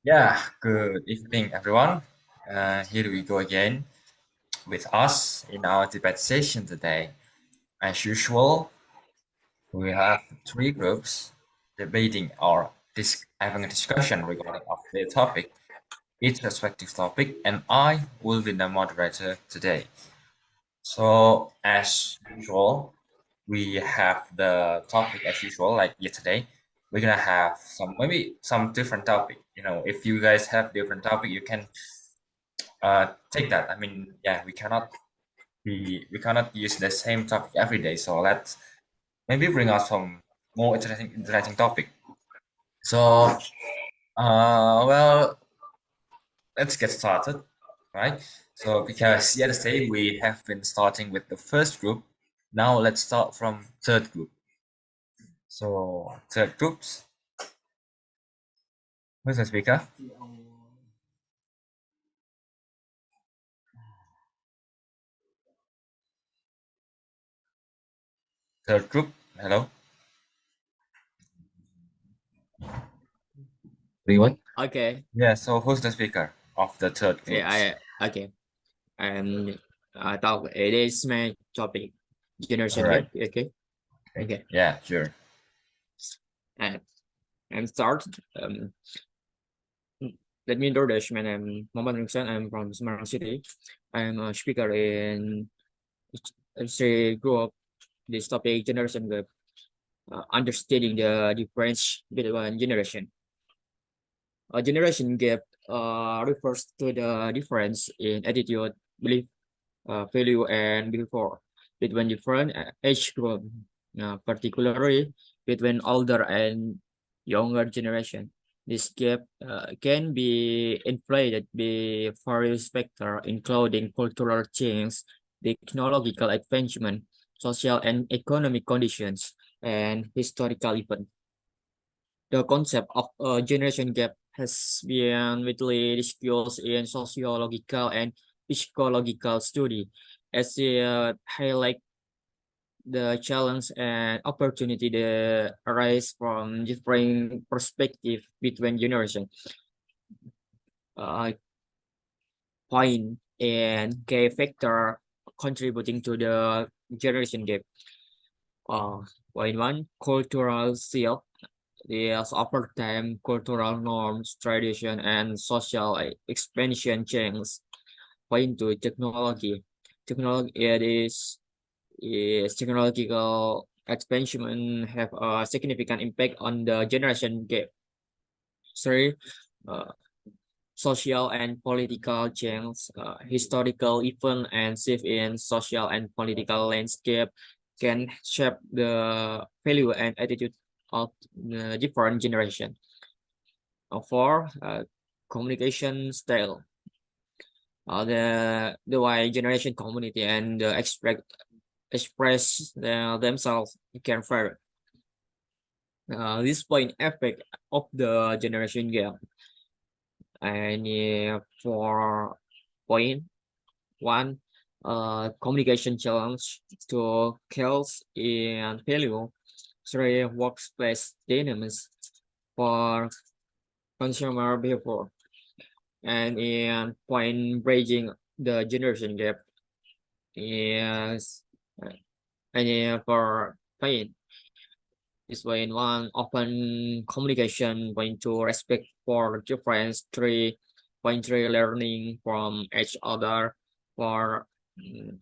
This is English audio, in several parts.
Yeah, good evening, everyone. Here we go again with us in our debate session today. As usual, we have three groups debating or having a discussion regarding of the topic, each respective topic, and I will be the moderator today. So, as usual, we have the topic as usual, like yesterday. We're gonna have maybe some different topic. If you guys have different topic, you can take that. I mean, yeah, we cannot use the same topic every day. So let's maybe bring out some more interesting topic. So well, let's get started, right? So because yesterday we have been starting with the first group, now let's start from third group. So third groups, who's the speaker? Third group, hello. Everyone. Okay. Yeah. So who's the speaker of the third groups? Yeah, okay. And I thought it is my topic, All generation right. gap. Okay. Okay. Okay. Yeah, sure. And start. Let me introduce my name, Mohammed Ringsan. I'm from Semarang City. I'm a speaker in say group. This topic, generation gap, understanding the difference between generation. A generation gap refers to the difference in attitude, belief, value, and behavior between different age group, particularly between older and younger generation. This gap can be inflated by various factors, including cultural change, technological advancement, social and economic conditions, and historical events. The concept of a generation gap has been widely discussed in sociological and psychological study as it highlight the challenge and opportunity that arise from different perspective between generations. Point and key factor contributing to the generation gap. Point one, cultural shift. Yes, over time, cultural norms, tradition, and social expansion change point to technology. Technology is technological expansion have a significant impact on the generation gap. Three, uh, social and political change, historical event and shift in social and political landscape can shape the value and attitude of the different generation. Four, communication style. The Y generation community and express themselves can vary. This point effect of the generation gap. And for point one, communication challenge to skills and value. Three, workplace dynamics for consumer behavior. And in point bridging the generation gap is and for point is point one, open communication. Point two, respect for difference. Three, point three, learning from each other for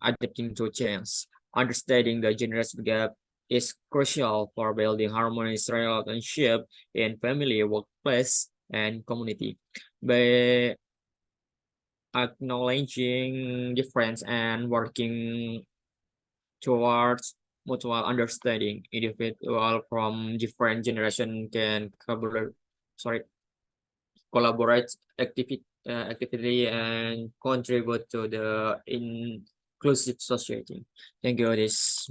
adapting to change. Understanding the generation gap is crucial for building harmonious relationship in family, workplace, and community. By acknowledging difference and working towards mutual understanding, individual from different generation can collaborate actively and contribute to the inclusive society. Thank you. This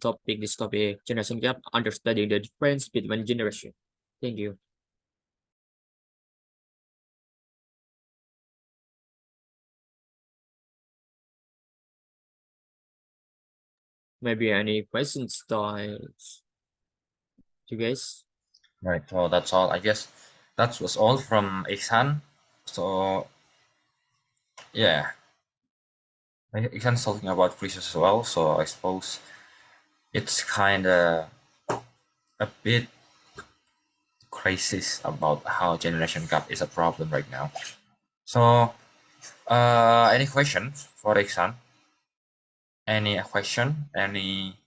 topic, generation gap, understanding the difference between generation. Thank you. Maybe any questions to you guys? Right. Well, that's all, I guess. that was all from Iksan. So yeah, Iksan's talking about crisis as well. So I suppose it's kind of a bit crisis about how generation gap is a problem right now. So any questions for Iksan? Any question? Any?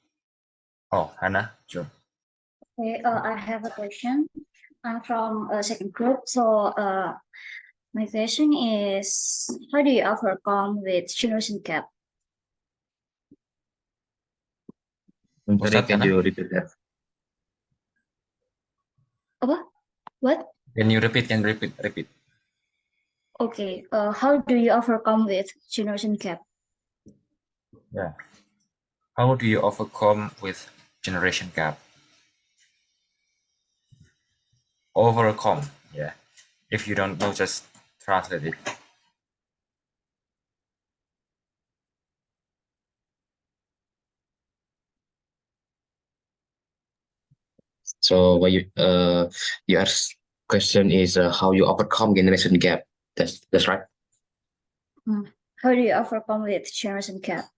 Oh, Hannah, sure. Okay, I have a question. I'm from a second group. So my question is, how do you overcome with generation gap? I'm What's sorry, that, can Hannah? you repeat that? Apa? What? Can you repeat? Can you repeat? Repeat. Okay, how do you overcome with generation gap? Yeah. How do you overcome with generation gap? Overcome. Yeah. If you don't know, just translate it. So what you ask question is how you overcome generation gap. That's right. How do you overcome with generation gap?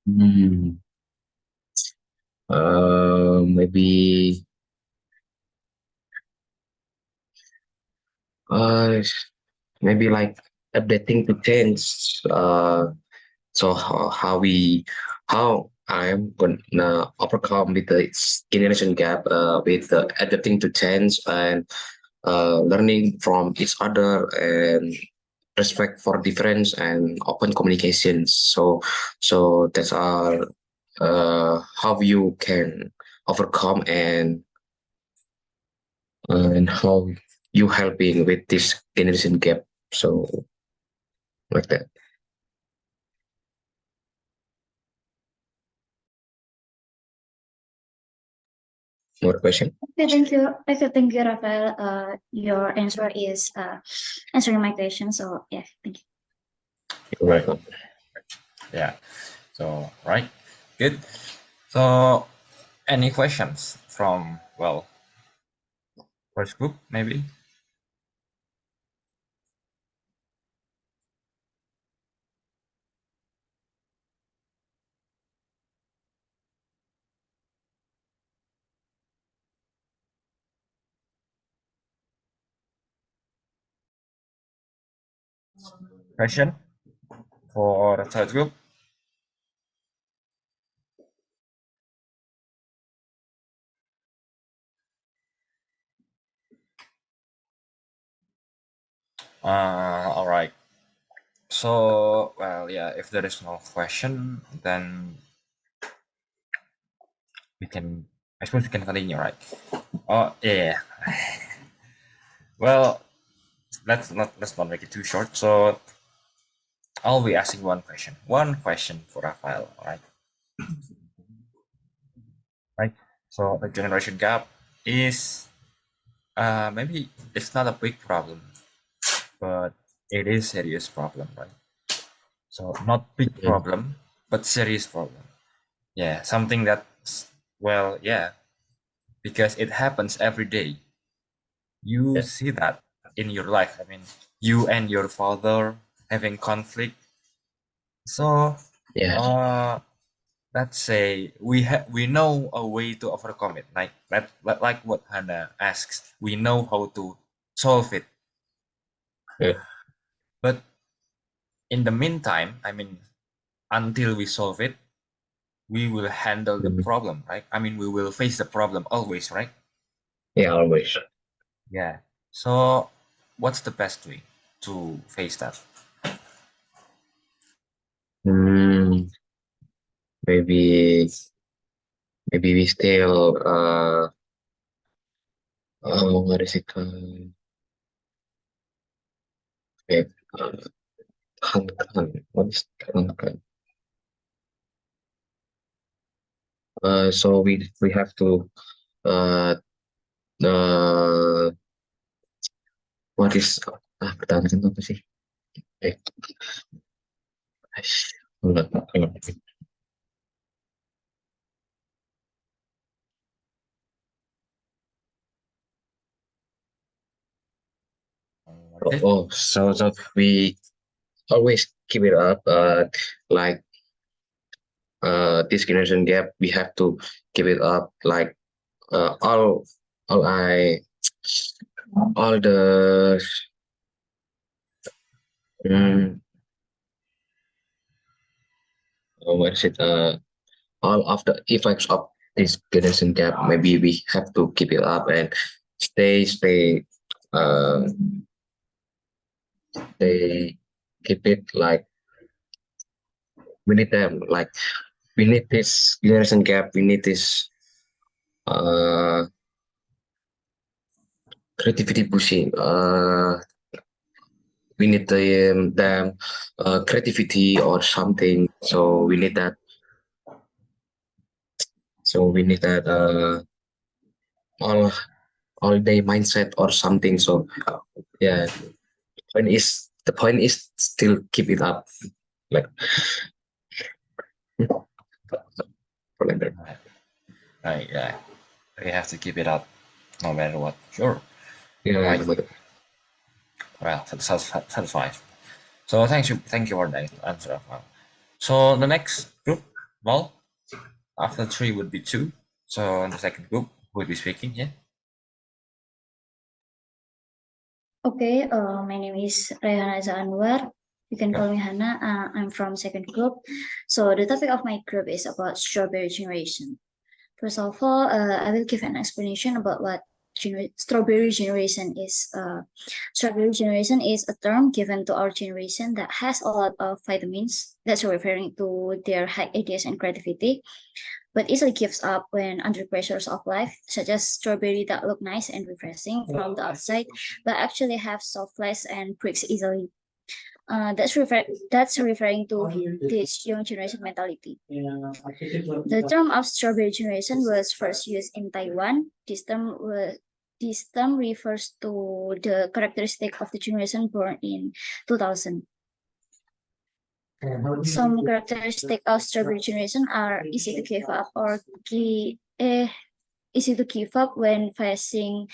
Hmm. Maybe uh maybe like updating to change. So how I'm gonna overcome with the generation gap with adapting to change and learning from each other and respect for difference and open communications. So that's our how you can overcome and how you helping with this generation gap. So like that. More question? Okay, thank you. Okay, thank you, Rafael. Your answer is answering my question. So yeah, thank you. You're welcome. Yeah. So right. Good. So any questions from first group maybe? Question for third group? All right. So, well, yeah, if there is no question, then I suppose we can continue, right? Oh, yeah. Well, let's not make it too short. So, I'll be asking one question for Rafael, all right? Right. So, the generation gap is maybe it's not a big problem, but it is serious problem, right? So, not big Mm. problem, but serious problem. Yeah, something that's well, yeah, because it happens every day. You Yeah. see that in your life. I mean, you and your father having conflict. So, Yeah. uh, let's say we know a way to overcome it. Like what Hannah asks, we know how to solve it. Yeah. But in the meantime, I mean, until we solve it, we will handle the Mhm. problem, right? I mean, we will face the problem always, right? Yeah, always. Yeah. So, what's the best way to face that? Mm, maybe maybe we still what is it called? Okay, uh, what is Kankan? So we have to uh uh what is pertahanan apa sih? Eh, hold on. Okay. So we always keep it up. Like this generation gap, we have to keep it up. Like all I all the mm, what is it? All of the effects of this generation gap. Maybe we have to keep it up and stay. Uh, they keep it like we need them. Like we need this generation gap. We need this uh creativity pushing. We need them creativity or something. So we need that. So we need that all all day mindset or something. So yeah, the point is still keep it up. Like like that. Right. Right. Yeah. We have to keep it up, no matter what. Sure. Yeah, Right. no matter. Well, satisfied. So thank you for that answer as well. So the next group, well, after three would be two. So in the second group, who will be speaking here? Okay, my name is Rayhana Anwar. You can call me Hannah. I'm from second group. So the topic of my group is about strawberry generation. First of all, I will give an explanation about what strawberry generation is. Strawberry generation is a term given to our generation that has a lot of vitamins. That's referring to their high ideas and creativity, but easily gives up when under pressures of life, such as strawberry that look nice and refreshing from the outside, but actually have soft flesh and breaks easily. That's referring to this young generation mentality. The term of strawberry generation was first used in Taiwan. This term refers to the characteristic of the generation born in 2000. Some characteristic of strawberry generation are easy to give up easy to give up when facing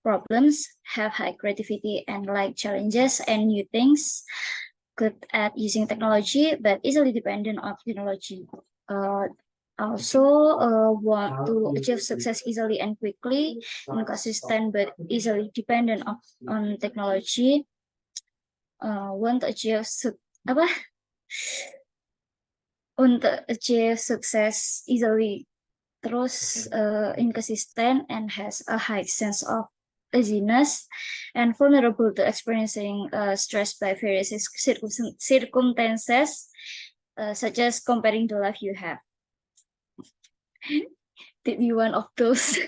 problems, have high creativity and like challenges and new things, good at using technology, but easily dependent on technology. Also want to achieve success easily and quickly, inconsistent but easily dependent on technology. Want to achieve apa? Untuk achieve success easily, terus inconsistent and has a high sense of laziness and vulnerable to experiencing stress by various circumstances, such as comparing the life you have. Did be one of those?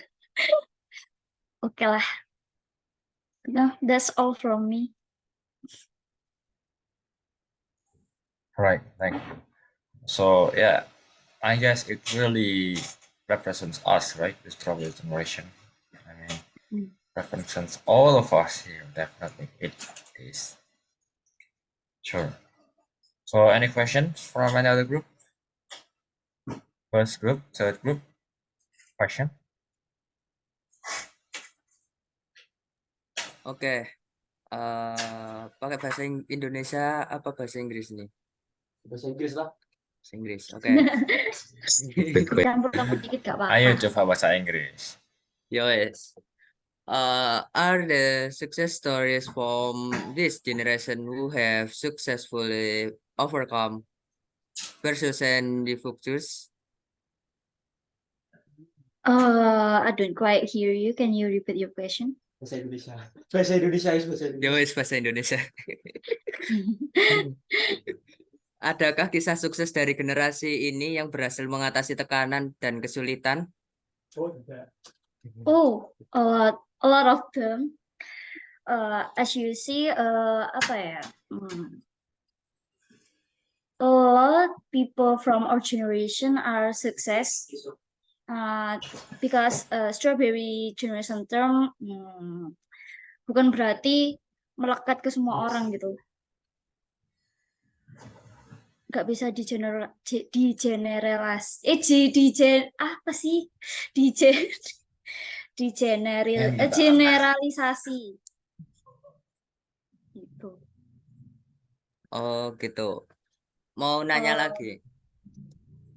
Okay lah. No, that's all from me. Right. Thank you. So yeah, I guess it really represents us, right? The strawberry generation. I mean, represents all of us here. Definitely, it is. Sure. So any questions from any other group? First group, third group, question? Oke. Pakai bahasa Indonesia apa bahasa Inggris nih? Bahasa Inggris lah. Bahasa Inggris. Oke. Campur-campur dikit gak apa-apa. Ayo coba bahasa Inggris. Yes. Are the success stories from this generation who have successfully overcome versus and difficulties? I don't quite hear you. Can you repeat your question? Bahasa Indonesia. Bahasa Indonesia is bahasa Indonesia. Yes, bahasa Indonesia. Adakah kisah sukses dari generasi ini yang berhasil mengatasi tekanan dan kesulitan? Oh, a lot of them. As you see, apa ya? A lot of people from our generation are success. Because strawberry generation term bukan berarti melekat ke semua orang gitu. Nggak bisa generalisasi. Oh gitu. Mau nanya lagi,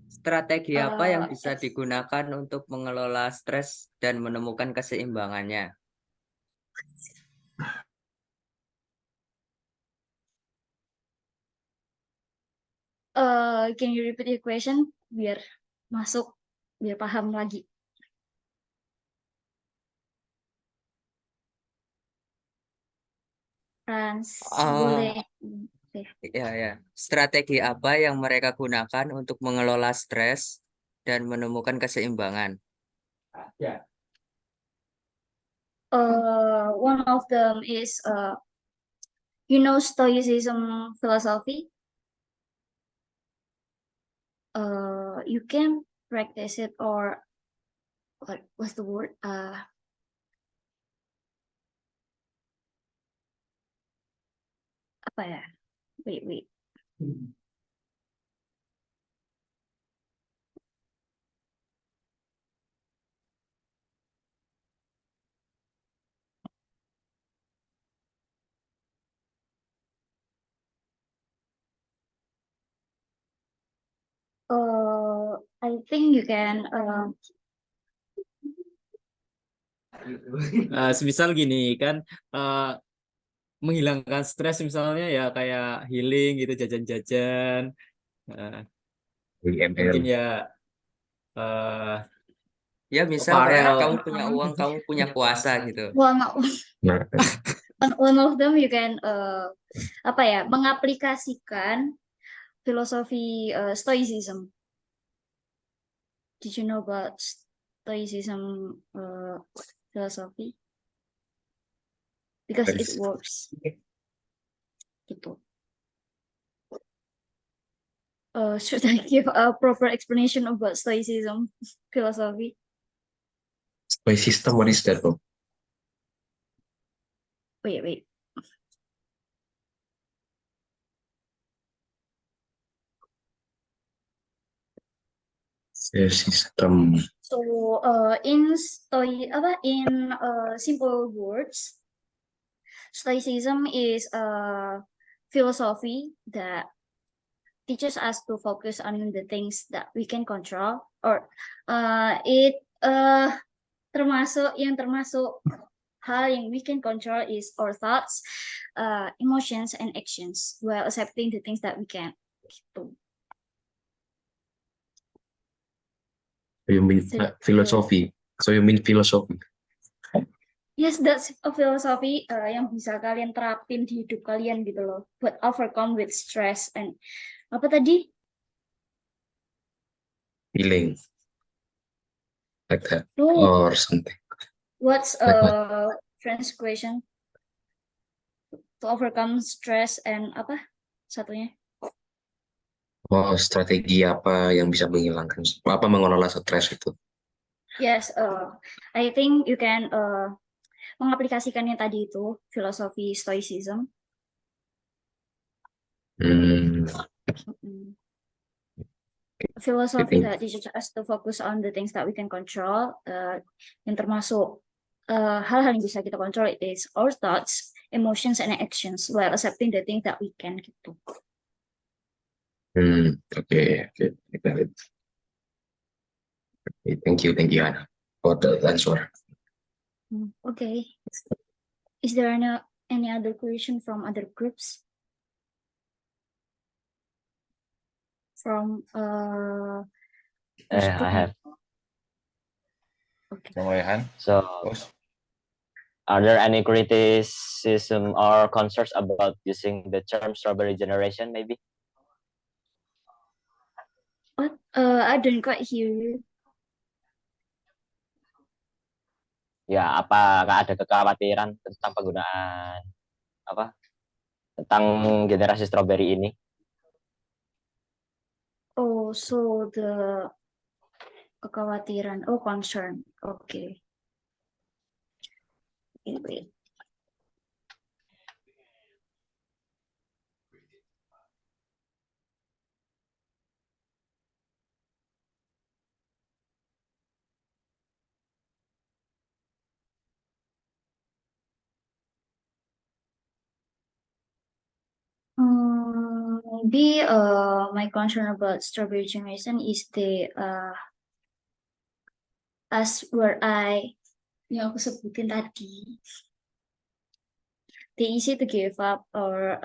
strategi apa yang bisa It's digunakan untuk mengelola stres dan menemukan keseimbangannya? can you repeat your question biar masuk, biar paham lagi. Frans, boleh. Oke. Ya. Strategi apa yang mereka gunakan untuk mengelola stres dan menemukan keseimbangan? One of them is Stoicism philosophy. You can practice it, or what's the word? Apa ya? Wait. I think you can. Semisal gini kan, menghilangkan stres misalnya ya kayak healing gitu, jajan-jajan. Mungkin IML. ya Ya misal kayak apparel. kamu punya uang, kamu punya kuasa gitu. Nah, One of them you can mengaplikasikan filosofi Stoicism. Did you know about Stoicism philosophy? Because it works. Gitu. Should I give a proper explanation about Stoicism philosophy? my system, what is that, bro? Wait. The system. So in simple words, Stoicism is a philosophy that teaches us to focus on the things that we can control, or it termasuk hal yang we can control is our thoughts, emotions, and actions, while accepting the things that we can. Gitu. You mean philosophy? So you mean philosophy? Yes, that's a philosophy yang bisa kalian terapin di hidup kalian gitu loh, buat overcome with stress and apa tadi? Feeling like that No, or something. what's Like what? translation to overcome stress and apa satunya? Oh, strategi apa yang bisa menghilangkan apa mengelola stres itu? Yes, I think you can mengaplikasikan yang tadi itu filosofi Stoicism. Hmm. Philosophy that teaches us to focus on the things that we can control, yang termasuk hal-hal yang bisa kita kontrol, it is our thoughts, emotions, and actions, while accepting the things that we can gitu. Okay. I got it. Okay, thank you, Hannah, for the answer. Okay. Is there any other question from other groups? From I have. Okay. From Rehan. So, Bos. are there any criticism or concerns about using the term strawberry generation, maybe? What? I don't quite hear you. Ya, apakah ada kekhawatiran tentang penggunaan tentang generasi strawberry ini? Oh, so the kekhawatiran, concern. Okay. Wait. maybe my concern about strawberry generation is the as where yang aku sebutin tadi, they easy to give up or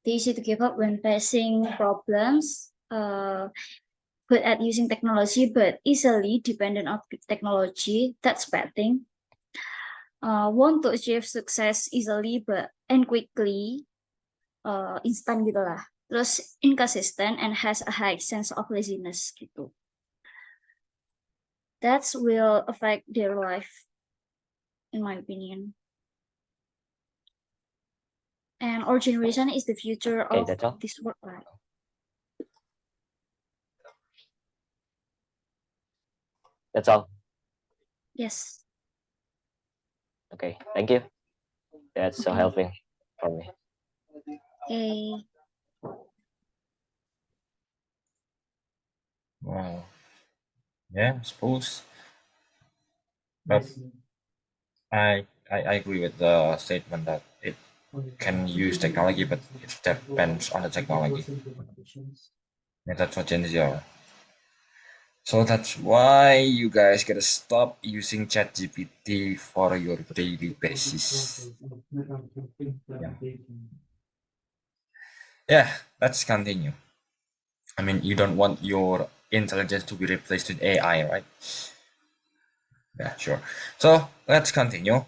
they easy to give up when facing problems, good at using technology but easily dependent on technology. That's bad thing. Want to achieve success easily but and quickly, instan gitu lah. Terus inconsistent and has a high sense of laziness gitu. That will affect their life, in my opinion. And our generation is the future Okay, of that's all. this world, right? That's all. Yes. Okay, thank you. That's so Okay. helping for me. Okay. Well, yeah, I suppose. But I agree with the statement that it can use technology, but it depends on the technology. Yeah, that's what Gen Z are. So that's why you guys gotta stop using ChatGPT for your daily basis. Yeah, let's continue. I mean, you don't want your intelligence to be replaced with AI, right? Yeah, sure. So let's continue.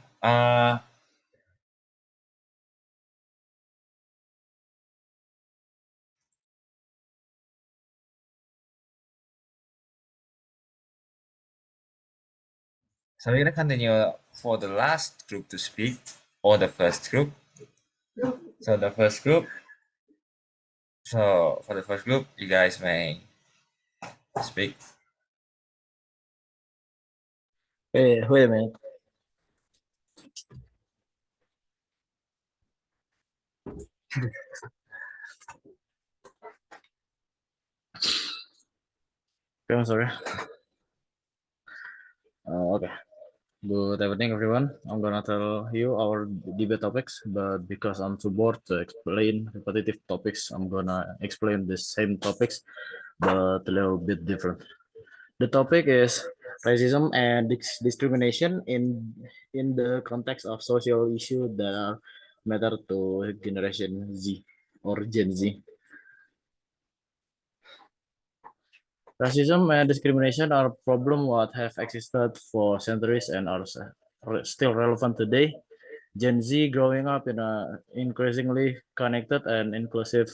So we're gonna continue for the last group to speak, or the first group. So the first group. So for the first group, you guys may speak. Hey, wait a minute. Okay, I'm sorry. Okay. Good evening, everyone. I'm gonna tell you our debate topics, but because I'm too bored to explain repetitive topics, I'm gonna explain the same topics, but a little bit different. The topic is racism and discrimination in the context of social issue that are matter to Generation Z or Gen Z. Racism and discrimination are problems that have existed for centuries and are still relevant today. Gen Z growing up in a increasingly connected and inclusive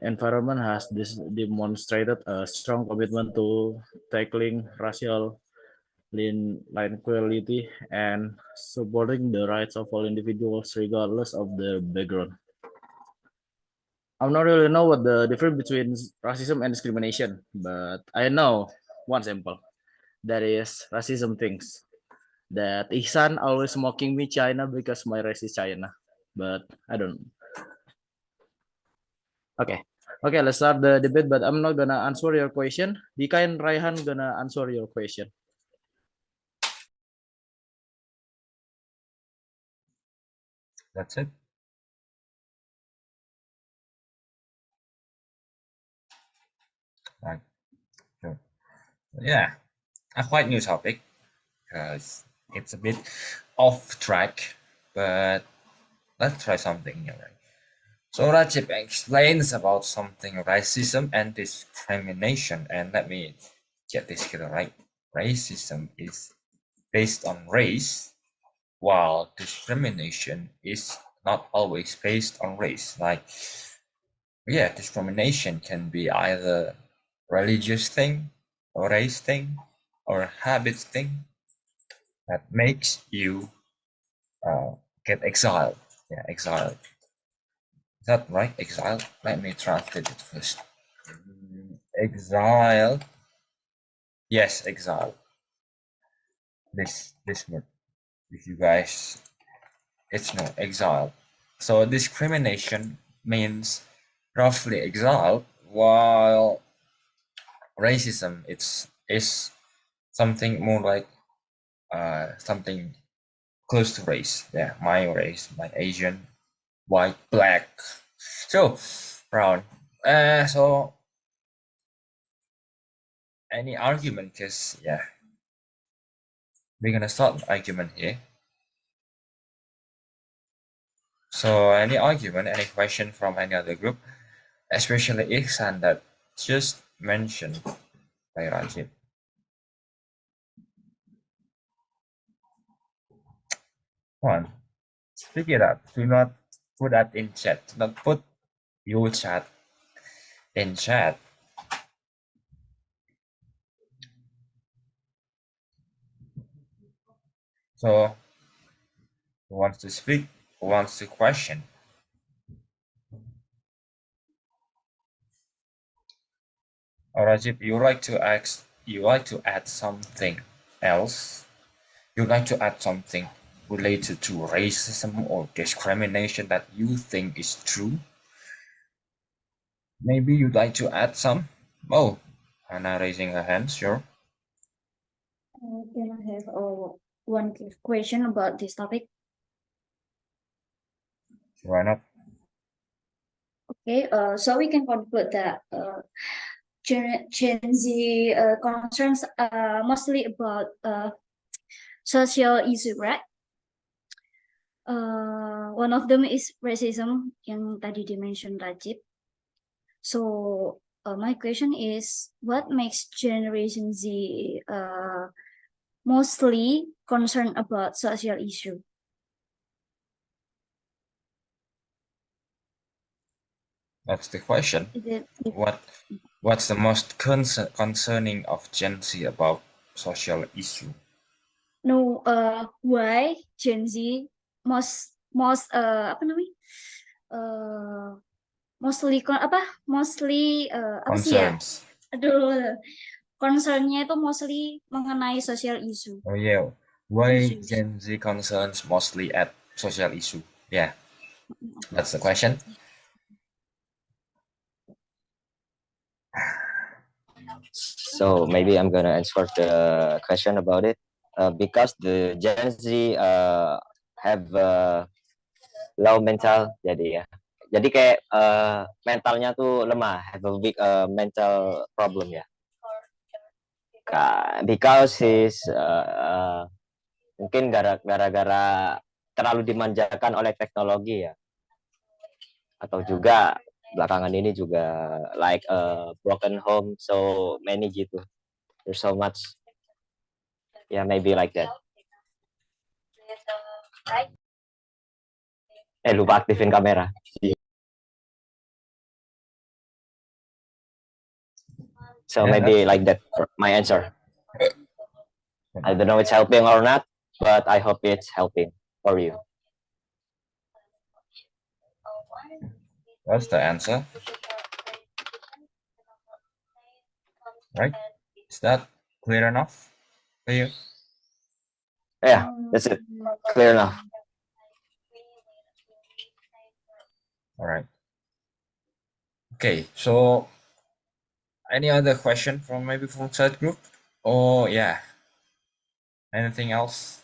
environment has demonstrated a strong commitment to tackling racial inequality and supporting the rights of all individuals regardless of their background. I don't really know what the difference between racism and discrimination, but I know one simple. That is racism things. That Ihsan always mocking me China because my race is China. But I don't. Okay. Okay, let's start the debate, but I'm not gonna answer your question. Dika and Raihan gonna answer your question. That's it. Right. Sure. Yeah, a quite new topic because it's a bit off track, but let's try something new, right? So Rajib explains about something racism and discrimination, and let me get this clear, right? Racism is based on race, while discrimination is not always based on race. Like, yeah, discrimination can be either religious thing, or race thing, or habit thing that makes you get exiled. Yeah, exiled. Is that right? Exile? Let me translate it first. Exile. Yes, exile. This word. If you guys, it's no exile. So discrimination means roughly exile, while racism is something more like something close to race. Yeah, my race, my Asian, white, black. So Brown. So any argument? Cause yeah, we're gonna start an argument here. So any argument, any question from any other group, especially Ihsan that just mentioned by Rajib. Come on, speak it up. Do not put that in chat. Do not put your chat in chat. So who wants to speak? Who wants to question? Or Rajib, you like to ask? You like to add something else? You like to add something related to racism or discrimination that you think is true? Maybe you'd like to add some? Oh, Hannah raising her hand, sure. Can I have one question about this topic? Why not? Okay, so we can conclude that Gen Z concerns mostly about social issue, right? One of them is racism yang tadi dimention Rajib. So my question is, what makes Generation Z mostly concerned about social issue? That's the question. What's the most concerning of Gen Z about social issue? No, why Gen Z most apa namanya? Mostly apa sih ya? Concerns. Aduh, concernnya itu mostly mengenai social issue. Oh yeah, why Issues. Gen Z concerns mostly at social issue? Yeah, that's the question. So maybe I'm gonna answer the question about it. Because the Gen Z have low mental, jadi ya. Jadi kayak mentalnya tuh lemah, have a big mental problem ya. Because he's mungkin gara-gara terlalu dimanjakan oleh teknologi ya. Atau juga belakangan ini juga like broken home so many gitu. There's so much. Yeah, maybe like that. Lupa aktifin kamera. So Yeah, maybe like that, my answer. I don't know if it's helping or not, but I hope it's helping for you. That's the answer. Right? Is that clear enough for you? Yeah, that's it. Clear enough. All right. Okay, so any other question from maybe from chat group? Oh yeah. Anything else?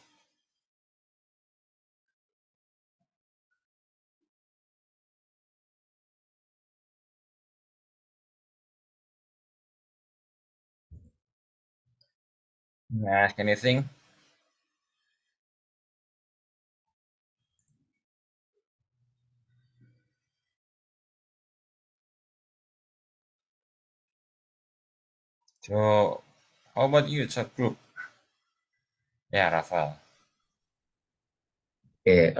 Ask anything? So how about you, chat group? Yeah, Rafael. Okay,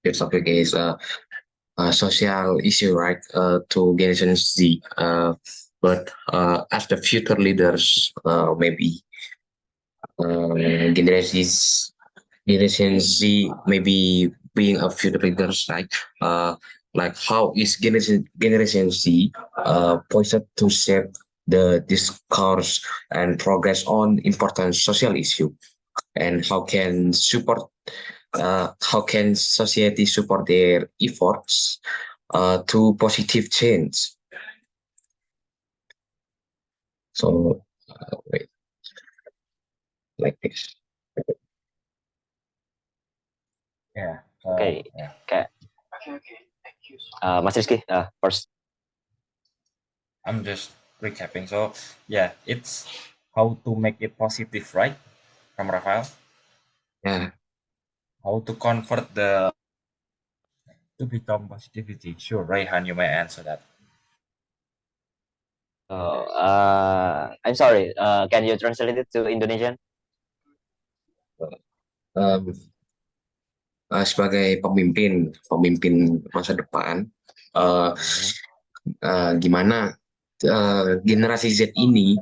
this topic is a social issue, right? To Generation Z. But as the future leaders, maybe generations Generation Z maybe being a future leaders, right? Like how is Generation Z poised to shape the discourse and progress on important social issue, and how can society support their efforts to positive change? So wait, like this. Yeah. Okay. Yeah. Kayak Mas Rizky, first. I'm just recapping. So yeah, it's how to make it positive, right? From Rafael. Yeah. How to convert the to become positivity. Sure, Raihan, you may answer that. I'm sorry. Can you translate it to Indonesian? Um, sebagai pemimpin masa depan, gimana generasi Z ini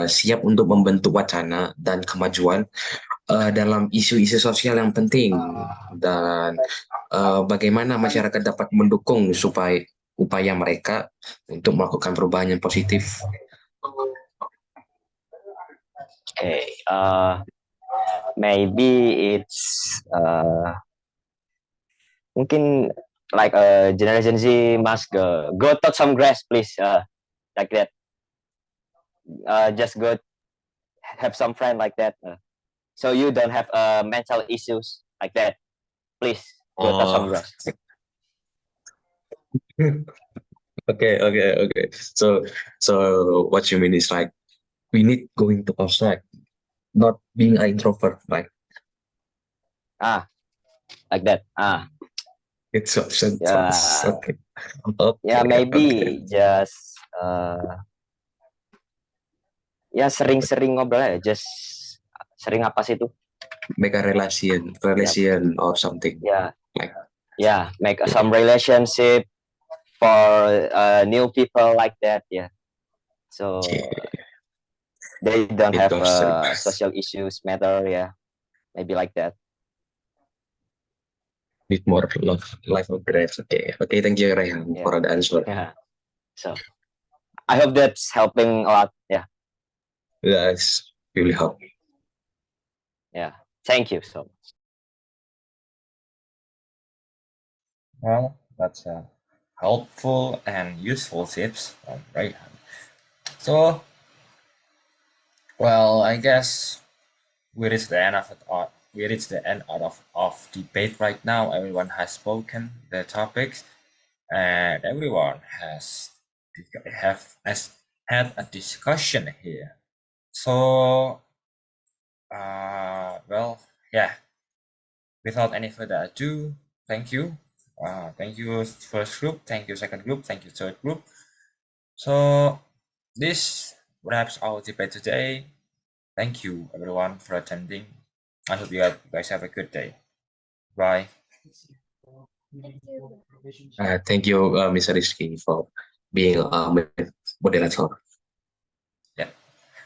siap untuk membentuk wacana dan kemajuan dalam isu-isu sosial yang penting, dan bagaimana masyarakat dapat mendukung supaya upaya mereka untuk melakukan perubahan yang positif. Okay. Maybe it's mungkin like Generation Z must go touch some grass, please. Like that. Just go have some friend like that. So you don't have mental issues like that. Please go touch some grass. Okay. So what you mean is like we need going to outside, not being an introvert, right? Like that. It's so Yeah. okay. Yeah, maybe just ya sering-sering ngobrol ya, just sering apa sih itu? Make a relation or something. Yeah. Like Make some relationship for new people like that. Yeah. So they don't It have goes social issues matter. Yeah. Maybe like that. need more life of grace. Okay, thank you, Rayhan, for the answer. Yeah. So I hope that's helping a lot. Yeah. That's really help. Yeah. Thank you so much. Well, that's a helpful and useful tips from Raihan. So, well, I guess we reached the end of it. We reached the end of debate right now. Everyone has spoken their topics, and everyone has had a discussion here. So, well, yeah. Without any further ado, thank you. Thank you first group. Thank you second group. Thank you third group. So this wraps our debate today. Thank you everyone for attending. I hope you guys have a good day. Bye. Thank you, Mr. Rizky, for being a moderator.